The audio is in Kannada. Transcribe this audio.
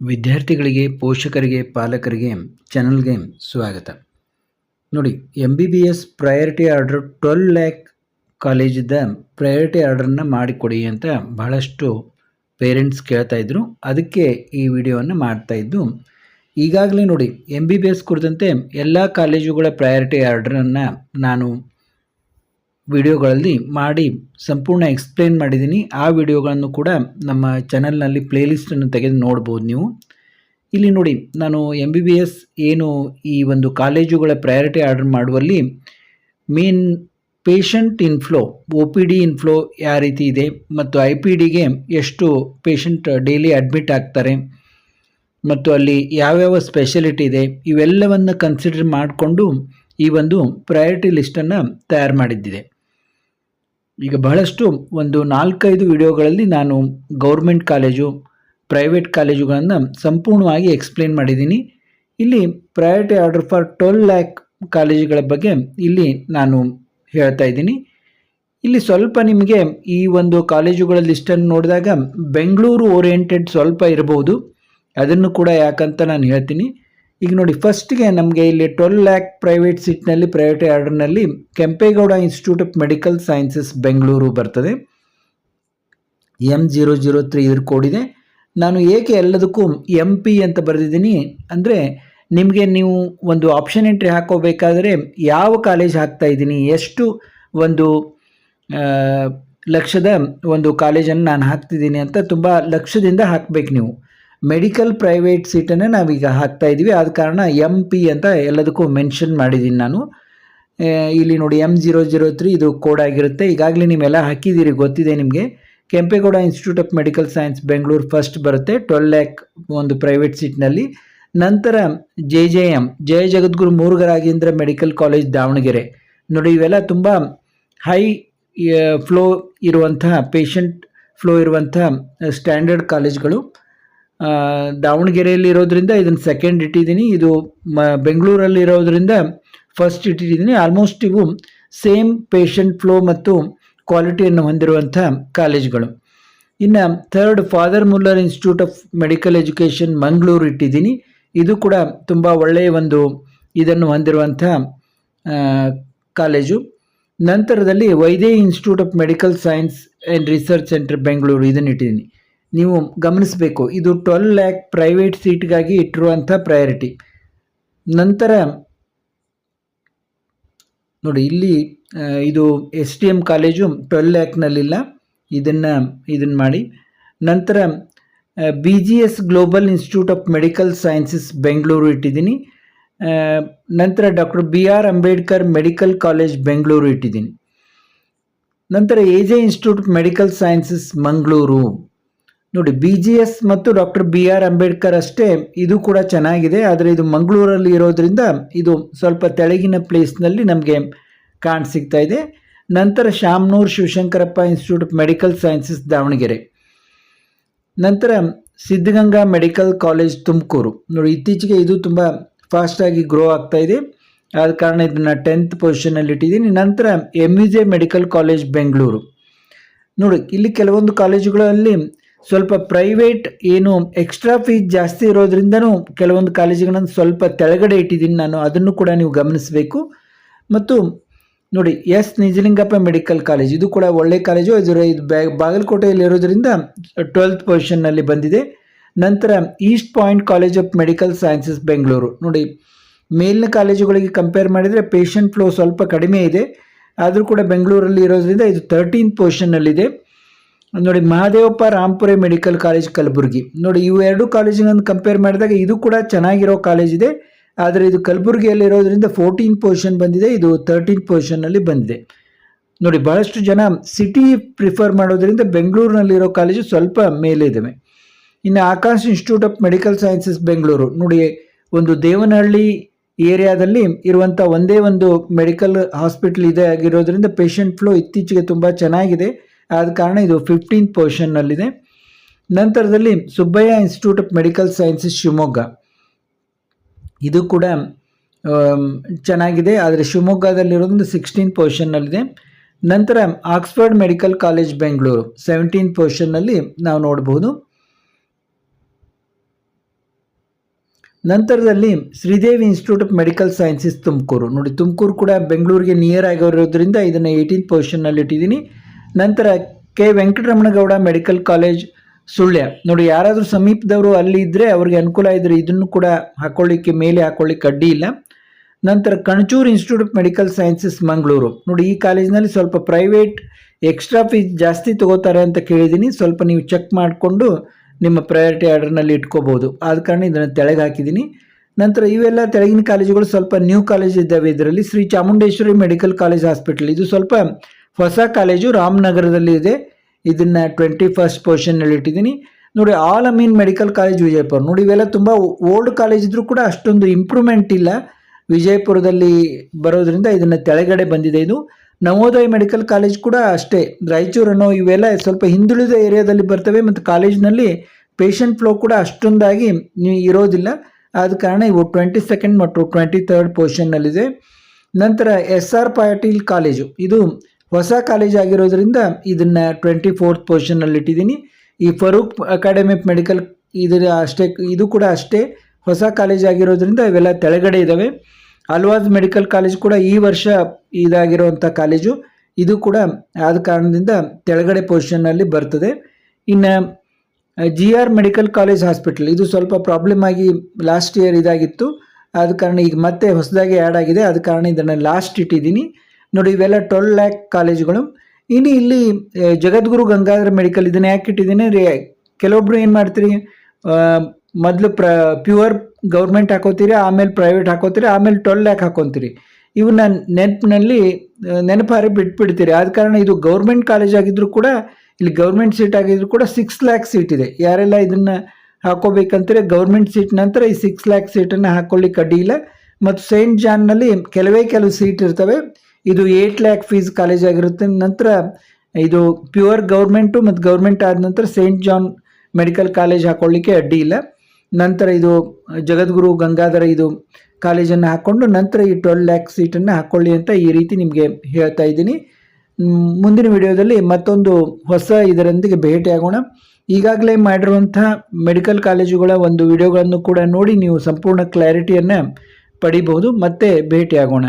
ವಿದ್ಯಾರ್ಥಿಗಳಿಗೆ, ಪೋಷಕರಿಗೆ, ಪಾಲಕರಿಗೆ ಚಾನಲ್ಗೆ ಸ್ವಾಗತ. ನೋಡಿ, MBBS ಪ್ರಯಾರಿಟಿ ಆರ್ಡರ್ 12 ಲ್ಯಾಕ್ ಕಾಲೇಜಿದ್ದ ಪ್ರಯಾರಿಟಿ ಆರ್ಡರ್ನ ಮಾಡಿಕೊಡಿ ಅಂತ ಬಹಳಷ್ಟು ಪೇರೆಂಟ್ಸ್ ಕೇಳ್ತಾಯಿದ್ರು. ಅದಕ್ಕೆ ಈ ವಿಡಿಯೋವನ್ನು ಮಾಡ್ತಾಯಿದ್ದು. ಈಗಾಗಲೇ ನೋಡಿ, MBBS ಕುರಿತಂತೆ ಎಲ್ಲ ಕಾಲೇಜುಗಳ ಪ್ರಯಾರಿಟಿ ಆರ್ಡರನ್ನು ನಾನು ವಿಡಿಯೋಗಳಲ್ಲಿ ಮಾಡಿ ಸಂಪೂರ್ಣ ಎಕ್ಸ್ಪ್ಲೇನ್ ಮಾಡಿದ್ದೀನಿ. ಆ ವಿಡಿಯೋಗಳನ್ನು ಕೂಡ ನಮ್ಮ ಚಾನಲ್ನಲ್ಲಿ ಪ್ಲೇಲಿಸ್ಟನ್ನು ತೆಗೆದು ನೋಡ್ಬೋದು ನೀವು. ಇಲ್ಲಿ ನೋಡಿ, ನಾನು MBBS ಏನು ಈ ಒಂದು ಕಾಲೇಜುಗಳ ಪ್ರಯಾರಿಟಿ ಆರ್ಡರ್ ಮಾಡುವಲ್ಲಿ main patient inflow, OPD inflow ಯಾವ ರೀತಿ ಇದೆ ಮತ್ತು IPDಗೆ ಎಷ್ಟು ಪೇಷಂಟ್ ಡೈಲಿ ಅಡ್ಮಿಟ್ ಆಗ್ತಾರೆ ಮತ್ತು ಅಲ್ಲಿ ಯಾವ್ಯಾವ ಸ್ಪೆಷಾಲಿಟಿ ಇದೆ ಇವೆಲ್ಲವನ್ನು ಕನ್ಸಿಡರ್ ಮಾಡಿಕೊಂಡು ಈ ಒಂದು ಪ್ರಯಾರಿಟಿ ಲಿಸ್ಟನ್ನು ತಯಾರು ಮಾಡಿದ್ದಿದೆ. ಈಗ ಬಹಳಷ್ಟು ಒಂದು 4-5 ವಿಡಿಯೋಗಳಲ್ಲಿ ನಾನು ಗೌರ್ಮೆಂಟ್ ಕಾಲೇಜು, ಪ್ರೈವೇಟ್ ಕಾಲೇಜುಗಳನ್ನು ಸಂಪೂರ್ಣವಾಗಿ ಎಕ್ಸ್ಪ್ಲೇನ್ ಮಾಡಿದ್ದೀನಿ. ಇಲ್ಲಿ ಪ್ರಯಾರಿಟಿ ಆರ್ಡರ್ ಫಾರ್ 12 ಲ್ಯಾಕ್ ಕಾಲೇಜುಗಳ ಬಗ್ಗೆ ಇಲ್ಲಿ ನಾನು ಹೇಳ್ತಾ ಇದ್ದೀನಿ. ಇಲ್ಲಿ ಸ್ವಲ್ಪ ನಿಮಗೆ ಈ ಒಂದು ಕಾಲೇಜುಗಳ ಲಿಸ್ಟನ್ನು ನೋಡಿದಾಗ ಬೆಂಗಳೂರು ಓರಿಯೆಂಟೆಡ್ ಸ್ವಲ್ಪ ಇರಬಹುದು, ಅದನ್ನು ಕೂಡ ಯಾಕಂತ ನಾನು ಹೇಳ್ತೀನಿ. ಈಗ ನೋಡಿ, ಫಸ್ಟ್ಗೆ ನಮಗೆ ಇಲ್ಲಿ 12 ಲ್ಯಾಕ್ ಪ್ರೈವೇಟ್ ಸೀಟ್ನಲ್ಲಿ ಪ್ರಯಾರಿಟಿ ಆರ್ಡರ್ನಲ್ಲಿ Kempegowda institute of medical sciences Bengaluru ಬರ್ತದೆ. M003 ಇದ್ರ ಕೋಡಿದೆ. ನಾನು ಏಕೆ ಎಲ್ಲದಕ್ಕೂ MP ಅಂತ ಬರೆದಿದ್ದೀನಿ ಅಂದರೆ, ನಿಮಗೆ ನೀವು ಒಂದು ಆಪ್ಷನ್ ಎಂಟ್ರಿ ಹಾಕೋಬೇಕಾದ್ರೆ ಯಾವ ಕಾಲೇಜ್ ಹಾಕ್ತಾ ಇದ್ದೀನಿ, ಎಷ್ಟು ಒಂದು ಲಕ್ಷದ ಒಂದು ಕಾಲೇಜನ್ನು ನಾನು ಹಾಕ್ತಿದ್ದೀನಿ ಅಂತ ತುಂಬ ಲಕ್ಷದಿಂದ ಹಾಕಬೇಕು ನೀವು. ಮೆಡಿಕಲ್ ಪ್ರೈವೇಟ್ ಸೀಟನ್ನು ನಾವೀಗ ಹಾಕ್ತಾ ಇದ್ದೀವಿ, ಆದ ಕಾರಣ MP ಅಂತ ಎಲ್ಲದಕ್ಕೂ ಮೆನ್ಷನ್ ಮಾಡಿದ್ದೀನಿ ನಾನು. ಇಲ್ಲಿ ನೋಡಿ, M003 ಇದು ಕೋಡ್ ಆಗಿರುತ್ತೆ. ಈಗಾಗಲೇ ನೀವೆಲ್ಲ ಹಾಕಿದ್ದೀರಿ, ಗೊತ್ತಿದೆ ನಿಮಗೆ. Kempegowda institute of medical science Bengaluru first ಬರುತ್ತೆ 12 ಲ್ಯಾಕ್ ಒಂದು ಪ್ರೈವೇಟ್ ಸೀಟ್ನಲ್ಲಿ. ನಂತರ JJM ಜಯ ಜಗದ್ಗುರು ಮುರುಘರಾಜೇಂದ್ರ ಮೆಡಿಕಲ್ ಕಾಲೇಜ್ ದಾವಣಗೆರೆ. ನೋಡಿ, ಇವೆಲ್ಲ ತುಂಬ ಹೈ ಫ್ಲೋ ಇರುವಂತಹ, ಪೇಷಂಟ್ ಫ್ಲೋ ಇರುವಂತಹ ಸ್ಟ್ಯಾಂಡರ್ಡ್ ಕಾಲೇಜ್ಗಳು. ದಾವಣಗೆರೆಯಲ್ಲಿ ಇರೋದ್ರಿಂದ ಇದನ್ನು ಸೆಕೆಂಡ್ ಇಟ್ಟಿದ್ದೀನಿ, ಇದು ಬೆಂಗಳೂರಲ್ಲಿ ಇರೋದ್ರಿಂದ ಫಸ್ಟ್ ಇಟ್ಟಿದ್ದೀನಿ. ಆಲ್ಮೋಸ್ಟ್ ಇವು ಸೇಮ್ ಪೇಷಂಟ್ ಫ್ಲೋ ಮತ್ತು ಕ್ವಾಲಿಟಿಯನ್ನು ಹೊಂದಿರುವಂಥ ಕಾಲೇಜ್ಗಳು. ಇನ್ನು third father Muller institute of medical education Mangaluru ಇಟ್ಟಿದ್ದೀನಿ. ಇದು ಕೂಡ ತುಂಬ ಒಳ್ಳೆಯ ಒಂದು ಇದನ್ನು ಹೊಂದಿರುವಂಥ ಕಾಲೇಜು. ನಂತರದಲ್ಲಿ Vaidehi institute of medical science and research centre Bengaluru, ಇದನ್ನು ಇಟ್ಟಿದ್ದೀನಿ. ನೀವು ಗಮನಿಸಬೇಕು, ಇದು 12 ಲ್ಯಾಕ್ ಪ್ರೈವೇಟ್ ಸೀಟ್ಗಾಗಿ ಇಟ್ಟಿರುವಂಥ ಪ್ರಯಾರಿಟಿ. ನಂತರ ನೋಡಿ, ಇಲ್ಲಿ ಇದು STM ಕಾಲೇಜು 12 ಲ್ಯಾಕ್ನಲ್ಲಿಲ್ಲ, ಇದನ್ನು ಮಾಡಿ. ನಂತರ BGS global institute of medical sciences Bengaluru ಇಟ್ಟಿದ್ದೀನಿ. ನಂತರ doctor BR Ambedkar medical college Bengaluru ಇಟ್ಟಿದ್ದೀನಿ. ನಂತರ AJ institute of medical sciences Mangaluru. ನೋಡಿ, BGS ಮತ್ತು ಡಾಕ್ಟರ್ BR ಅಂಬೇಡ್ಕರ್ ಅಷ್ಟೇ, ಇದು ಕೂಡ ಚೆನ್ನಾಗಿದೆ, ಆದರೆ ಇದು ಮಂಗಳೂರಲ್ಲಿ ಇರೋದ್ರಿಂದ ಇದು ಸ್ವಲ್ಪ ತೆಳಗಿನ ಪ್ಲೇಸ್ನಲ್ಲಿ ನಮಗೆ ಸಿಗ್ತಾ ಇದೆ. ನಂತರ Shamanur Shivashankarappa institute of medical sciences Davanagere. ನಂತರ ಸಿದ್ಧಗಂಗಾ ಮೆಡಿಕಲ್ ಕಾಲೇಜ್ ತುಮಕೂರು. ನೋಡಿ, ಇತ್ತೀಚೆಗೆ ಇದು ತುಂಬ ಫಾಸ್ಟಾಗಿ ಗ್ರೋ ಆಗ್ತಾ ಇದೆ, ಆದ ಕಾರಣ ಇದನ್ನು 10th ಪೊಸಿಷನಲ್ಲಿ ಇಟ್ಟಿದ್ದೀನಿ. ನಂತರ MUJ ಮೆಡಿಕಲ್ ಕಾಲೇಜ್ ಬೆಂಗಳೂರು. ನೋಡಿ, ಇಲ್ಲಿ ಕೆಲವೊಂದು ಕಾಲೇಜುಗಳಲ್ಲಿ ಸ್ವಲ್ಪ ಪ್ರೈವೇಟ್ ಏನು ಎಕ್ಸ್ಟ್ರಾ ಫೀಸ್ ಜಾಸ್ತಿ ಇರೋದ್ರಿಂದನೂ ಕೆಲವೊಂದು ಕಾಲೇಜುಗಳನ್ನು ಸ್ವಲ್ಪ ತೆಳಗಡೆ ಇಟ್ಟಿದ್ದೀನಿ ನಾನು, ಅದನ್ನು ಕೂಡ ನೀವು ಗಮನಿಸಬೇಕು. ಮತ್ತು ನೋಡಿ, S ನಿಜಲಿಂಗಪ್ಪ ಮೆಡಿಕಲ್ ಕಾಲೇಜ್, ಇದು ಕೂಡ ಒಳ್ಳೆ ಕಾಲೇಜು. ಇದು ಬಾಗಲಕೋಟೆಯಲ್ಲಿ ಇರೋದ್ರಿಂದ 12th ಪೊಸಿಷನ್ನಲ್ಲಿ ಬಂದಿದೆ. ನಂತರ East point college of medical sciences Bengaluru. ನೋಡಿ, ಮೇಲಿನ ಕಾಲೇಜುಗಳಿಗೆ ಕಂಪೇರ್ ಮಾಡಿದರೆ ಪೇಷಂಟ್ ಫ್ಲೋ ಸ್ವಲ್ಪ ಕಡಿಮೆ ಇದೆ, ಆದರೂ ಕೂಡ ಬೆಂಗಳೂರಲ್ಲಿ ಇರೋದ್ರಿಂದ ಇದು 13th ಪೊಸಿಷನ್ನಲ್ಲಿದೆ. ನೋಡಿ, ಮಹಾದೇವಪ್ಪ ರಾಂಪುರೆ ಮೆಡಿಕಲ್ ಕಾಲೇಜ್ ಕಲಬುರಗಿ. ನೋಡಿ, ಇವು ಎರಡು ಕಾಲೇಜುಗಳನ್ನು ಕಂಪೇರ್ ಮಾಡಿದಾಗ ಇದು ಕೂಡ ಚೆನ್ನಾಗಿರೋ ಕಾಲೇಜ್ ಇದೆ, ಆದರೆ ಇದು ಕಲಬುರಗಿಯಲ್ಲಿರೋದ್ರಿಂದ 14th ಪೊಸಿಷನ್ ಬಂದಿದೆ, ಇದು 13th ಪೊಸಿಷನ್ನಲ್ಲಿ ಬಂದಿದೆ. ನೋಡಿ, ಬಹಳಷ್ಟು ಜನ ಸಿಟಿ ಪ್ರಿಫರ್ ಮಾಡೋದ್ರಿಂದ ಬೆಂಗಳೂರಿನಲ್ಲಿರೋ ಕಾಲೇಜು ಸ್ವಲ್ಪ ಮೇಲೆ ಇದ್ದಾವೆ. ಇನ್ನು Akash institute of medical sciences Bengaluru. ನೋಡಿ, ಒಂದು ದೇವನಹಳ್ಳಿ ಏರಿಯಾದಲ್ಲಿ ಇರುವಂಥ ಒಂದೇ ಒಂದು ಮೆಡಿಕಲ್ ಹಾಸ್ಪಿಟಲ್ ಇದೆ ಆಗಿರೋದ್ರಿಂದ ಪೇಷಂಟ್ ಫ್ಲೋ ಇತ್ತೀಚೆಗೆ ತುಂಬ ಚೆನ್ನಾಗಿದೆ, ಆದ ಕಾರಣ ಇದು 15th ಪೊಸಿಷನ್ನಲ್ಲಿದೆ. ನಂತರದಲ್ಲಿ Subbaiah institute of medical sciences Shivamogga, ಇದು ಕೂಡ ಚೆನ್ನಾಗಿದೆ, ಆದರೆ ಶಿವಮೊಗ್ಗದಲ್ಲಿರೋದ್ರಿಂದ 16th ಪೊಸಿಷನ್ನಲ್ಲಿದೆ. ನಂತರ Oxford medical college Bengaluru 17th ಪೊಸಿಷನ್ನಲ್ಲಿ ನಾವು ನೋಡ್ಬೋದು. ನಂತರದಲ್ಲಿ Sridevi institute of medical sciences Tumakuru. ನೋಡಿ, ತುಮಕೂರು ಕೂಡ ಬೆಂಗಳೂರಿಗೆ ನಿಯರ್ ಆಗಿರೋದ್ರಿಂದ ಇದನ್ನು 18th ಪೊಸಿಷನ್ನಲ್ಲಿ ಇಟ್ಟಿದ್ದೀನಿ. ನಂತರ K Venkataramana Gowda medical college Sullia. ನೋಡಿ, ಯಾರಾದರೂ ಸಮೀಪದವರು ಅಲ್ಲಿ ಇದ್ದರೆ ಅವ್ರಿಗೆ ಅನುಕೂಲ ಇದ್ದರೆ ಇದನ್ನು ಕೂಡ ಹಾಕೊಳ್ಳಿಕ್ಕೆ, ಮೇಲೆ ಹಾಕೊಳ್ಳಿಕ್ಕೆ ಅಡ್ಡಿ ಇಲ್ಲ. ನಂತರ Kanachur institute of medical sciences Mangaluru. ನೋಡಿ, ಈ ಕಾಲೇಜಿನಲ್ಲಿ ಸ್ವಲ್ಪ ಪ್ರೈವೇಟ್ ಎಕ್ಸ್ಟ್ರಾ ಫೀಸ್ ಜಾಸ್ತಿ ತಗೋತಾರೆ ಅಂತ ಕೇಳಿದ್ದೀನಿ. ಸ್ವಲ್ಪ ನೀವು ಚೆಕ್ ಮಾಡಿಕೊಂಡು ನಿಮ್ಮ ಪ್ರಯಾರಿಟಿ ಆರ್ಡರ್ನಲ್ಲಿ ಇಟ್ಕೋಬೋದು. ಆದ ಕಾರಣ ಇದನ್ನು ತೆಳಗೆ ಹಾಕಿದ್ದೀನಿ. ನಂತರ ಇವೆಲ್ಲ ತೆಳಗಿನ ಕಾಲೇಜುಗಳು ಸ್ವಲ್ಪ ನ್ಯೂ ಕಾಲೇಜ್ ಇದ್ದಾವೆ. ಇದರಲ್ಲಿ Shri Chamundeshwari medical college hospital, ಇದು ಸ್ವಲ್ಪ ಹೊಸ ಕಾಲೇಜು, ರಾಮನಗರದಲ್ಲಿ ಇದೆ. ಇದನ್ನು 21st ಪೊಸಿಷನ್ನಲ್ಲಿ ಇಟ್ಟಿದ್ದೀನಿ. ನೋಡಿ, all Amin medical college Vijayapura. ನೋಡಿ, ಇವೆಲ್ಲ ತುಂಬ ಓಲ್ಡ್ ಕಾಲೇಜ್ ಇದ್ರೂ ಕೂಡ ಅಷ್ಟೊಂದು ಇಂಪ್ರೂವ್ಮೆಂಟ್ ಇಲ್ಲ ವಿಜಯಪುರದಲ್ಲಿ ಬರೋದ್ರಿಂದ ಇದನ್ನು ತೆಳಗಡೆ ಬಂದಿದೆ. ಇದು ನವೋದಯ ಮೆಡಿಕಲ್ ಕಾಲೇಜ್ ಕೂಡ ಅಷ್ಟೇ, ರಾಯಚೂರನ್ನು ಇವೆಲ್ಲ ಸ್ವಲ್ಪ ಹಿಂದುಳಿದ ಏರಿಯಾದಲ್ಲಿ ಬರ್ತವೆ ಮತ್ತು ಕಾಲೇಜಿನಲ್ಲಿ ಪೇಷಂಟ್ ಫ್ಲೋ ಕೂಡ ಅಷ್ಟೊಂದಾಗಿ ಇರೋದಿಲ್ಲ. ಆದ ಕಾರಣ ಇವು 22nd ಮತ್ತು 23rd ಪೊಸಿಷನ್ನಲ್ಲಿದೆ. ನಂತರ SR ಪಾಟೀಲ್ ಕಾಲೇಜು, ಇದು ಹೊಸ ಕಾಲೇಜ್ ಆಗಿರೋದ್ರಿಂದ ಇದನ್ನು 24th ಪೊಸಿಷನ್ನಲ್ಲಿ ಇಟ್ಟಿದ್ದೀನಿ. ಈ ಫರೂಕ್ ಅಕಾಡೆಮಿ ಆಫ್ ಮೆಡಿಕಲ್ ಇದು ಕೂಡ ಅಷ್ಟೇ ಹೊಸ ಕಾಲೇಜ್ ಆಗಿರೋದ್ರಿಂದ ಇವೆಲ್ಲ ತೆಳಗಡೆ ಇದ್ದಾವೆ. ಅಲ್ವಾಜ್ ಮೆಡಿಕಲ್ ಕಾಲೇಜ್ ಕೂಡ ಈ ವರ್ಷ ಇದಾಗಿರುವಂಥ ಕಾಲೇಜು, ಇದು ಕೂಡ ಆದ ಕಾರಣದಿಂದ ತೆಳಗಡೆ ಪೊಸಿಷನ್ನಲ್ಲಿ ಬರ್ತದೆ. ಇನ್ನು GR ಮೆಡಿಕಲ್ ಕಾಲೇಜ್ ಹಾಸ್ಪಿಟಲ್, ಇದು ಸ್ವಲ್ಪ ಪ್ರಾಬ್ಲಮ್ ಆಗಿ ಲಾಸ್ಟ್ ಇಯರ್ ಇದಾಗಿತ್ತು. ಆದ ಕಾರಣ ಈಗ ಮತ್ತೆ ಹೊಸದಾಗಿ ಆ್ಯಡ್ ಆಗಿದೆ. ಆದ ಕಾರಣ ಇದನ್ನು ಲಾಸ್ಟ್ ಇಟ್ಟಿದ್ದೀನಿ. ನೋಡಿ, ಇವೆಲ್ಲ 12 lakh ಕಾಲೇಜುಗಳು. ಇನ್ನು ಇಲ್ಲಿ ಜಗದ್ಗುರು ಗಂಗಾಧರ ಮೆಡಿಕಲ್, ಇದನ್ನು ಯಾಕೆ ಇಟ್ಟಿದ್ದೀನಿ, ಕೆಲವೊಬ್ರು ಏನು ಮಾಡ್ತೀರಿ, ಮೊದಲು ಪ್ಯೂರ್ ಗೌರ್ಮೆಂಟ್ ಹಾಕೋತೀರಿ, ಆಮೇಲೆ ಪ್ರೈವೇಟ್ ಹಾಕೋತೀರಿ, ಆಮೇಲೆ 12 lakh ಹಾಕೊತೀರಿ. ಇವನ್ನ ನೆನಪಾರಿ ಬಿಟ್ಬಿಡ್ತೀರಿ. ಆದ ಕಾರಣ ಇದು ಗೌರ್ಮೆಂಟ್ ಕಾಲೇಜ್ ಆಗಿದ್ರು ಕೂಡ, ಇಲ್ಲಿ ಗೌರ್ಮೆಂಟ್ ಸೀಟ್ ಆಗಿದ್ರು ಕೂಡ 6 lakh ಸೀಟ್ ಇದೆ. ಯಾರೆಲ್ಲ ಇದನ್ನು ಹಾಕೋಬೇಕಂತಾರೆ ಗೌರ್ಮೆಂಟ್ ಸೀಟ್ ನಂತರ ಈ 6 lakh ಸೀಟನ್ನು ಹಾಕೊಳ್ಳಿಕ್ಕೆ ಅಡ್ಡಿ ಇಲ್ಲ. ಮತ್ತು ಸೈಂಟ್ ಜಾನ್ನಲ್ಲಿ ಕೆಲವು ಸೀಟ್ ಇರ್ತವೆ. ಇದು 8 lakh ಫೀಸ್ ಕಾಲೇಜ್ ಆಗಿರುತ್ತೆ. ನಂತರ ಇದು ಪ್ಯೂರ್ ಗೌರ್ಮೆಂಟು ಮತ್ತು ಗೌರ್ಮೆಂಟ್ ಆದ ನಂತರ ಸೈಂಟ್ ಜಾನ್ ಮೆಡಿಕಲ್ ಕಾಲೇಜ್ ಹಾಕೊಳ್ಳಿಕ್ಕೆ ಅಡ್ಡಿ ಇಲ್ಲ. ನಂತರ ಇದು ಜಗದ್ಗುರು ಗಂಗಾಧರ ಇದು ಕಾಲೇಜನ್ನು ಹಾಕ್ಕೊಂಡು ನಂತರ ಈ 12 lakh ಸೀಟನ್ನು ಹಾಕ್ಕೊಳ್ಳಿ ಅಂತ ಈ ರೀತಿ ನಿಮಗೆ ಹೇಳ್ತಾ ಇದ್ದೀನಿ. ಮುಂದಿನ ವಿಡಿಯೋದಲ್ಲಿ ಮತ್ತೊಂದು ಹೊಸ ಇದರೊಂದಿಗೆ ಭೇಟಿಯಾಗೋಣ. ಈಗಾಗಲೇ ಮಾಡಿರುವಂಥ ಮೆಡಿಕಲ್ ಕಾಲೇಜುಗಳ ಒಂದು ವಿಡಿಯೋಗಳನ್ನು ಕೂಡ ನೋಡಿ ನೀವು ಸಂಪೂರ್ಣ ಕ್ಲಾರಿಟಿಯನ್ನು ಪಡಿಬಹುದು. ಮತ್ತೆ ಭೇಟಿಯಾಗೋಣ.